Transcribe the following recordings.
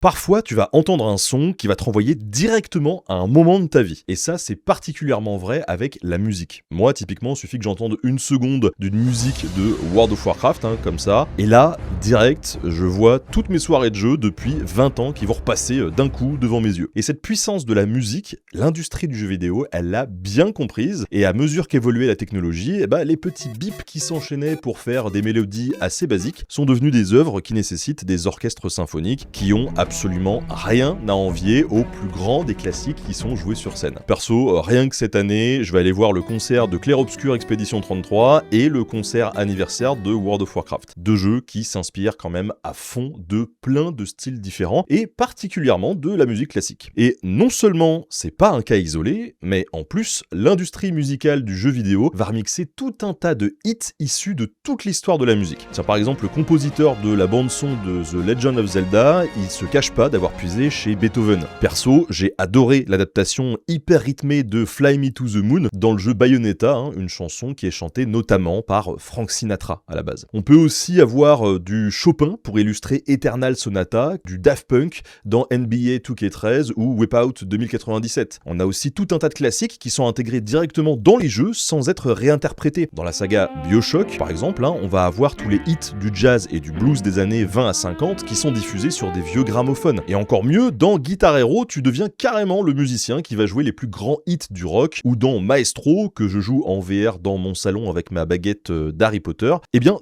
Parfois, tu vas entendre un son qui va te renvoyer directement à un moment de ta vie. Et ça, c'est particulièrement vrai avec la musique. Moi, typiquement, il suffit que j'entende une seconde d'une musique de World of Warcraft, comme ça. Et là, direct, je vois toutes mes soirées de jeu depuis 20 ans qui vont repasser d'un coup devant mes yeux. Et cette puissance de la musique, l'industrie du jeu vidéo, elle l'a bien comprise. Et à mesure qu'évoluait la technologie, les petits bips qui s'enchaînaient pour faire des mélodies assez basiques sont devenus des œuvres qui nécessitent des orchestres symphoniques qui ont absolument rien à envier aux plus grands des classiques qui sont joués sur scène. Perso, rien que cette année, je vais aller voir le concert de Clair Obscur Expedition 33 et le concert anniversaire de World of Warcraft. Deux jeux qui s'inspirent quand même à fond de plein de styles différents et particulièrement de la musique classique. Et non seulement c'est pas un cas isolé, mais en plus, l'industrie musicale du jeu vidéo va remixer tout un tas de hits issus de toute l'histoire de la musique. Tiens, par exemple, le compositeur de la bande-son de The Legend of Zelda, il se cache pas d'avoir puisé chez Beethoven. Perso, j'ai adoré l'adaptation hyper rythmée de Fly Me to the Moon dans le jeu Bayonetta, une chanson qui est chantée notamment par Frank Sinatra à la base. On peut aussi avoir du Chopin pour illustrer Eternal Sonata, du Daft Punk dans NBA 2K13 ou Wipeout 2097. On a aussi tout un tas de classiques qui sont intégrés directement dans les jeux sans être réinterprétés. Dans la saga BioShock, par exemple, on va avoir tous les hits du jazz et du blues des années 20 à 50 qui sont diffusés sur des vieux gramophones. Et encore mieux, dans Guitar Hero, tu deviens carrément le musicien qui va jouer les plus grands hits du rock, ou dans Maestro, que je joue en VR dans mon salon avec ma baguette d'Harry Potter,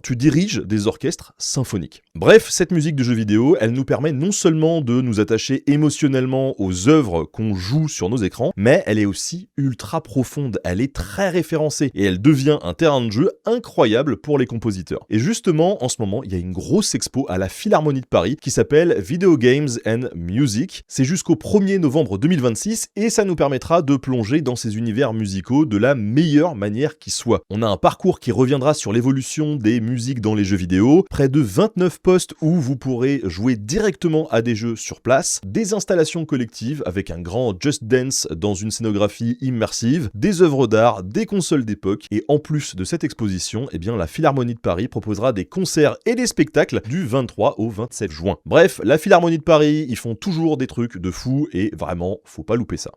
tu diriges des orchestres symphoniques. Bref, cette musique de jeux vidéo, elle nous permet non seulement de nous attacher émotionnellement aux œuvres qu'on joue sur nos écrans, mais elle est aussi ultra profonde, elle est très référencée, et elle devient un terrain de jeu incroyable pour les compositeurs. Et justement, en ce moment, il y a une grosse expo à la Philharmonie de Paris qui s'appelle Video Games and Music. C'est jusqu'au 1er novembre 2026 et ça nous permettra de plonger dans ces univers musicaux de la meilleure manière qui soit. On a un parcours qui reviendra sur l'évolution des musiques dans les jeux vidéo, près de 29 postes où vous pourrez jouer directement à des jeux sur place, des installations collectives avec un grand Just Dance dans une scénographie immersive, des œuvres d'art, des consoles d'époque et en plus de cette exposition, la Philharmonie de Paris proposera des concerts et des spectacles du 23 au 27 juin. Bref, la Philharmonie de Paris, ils font toujours des trucs de fou et vraiment, faut pas louper ça.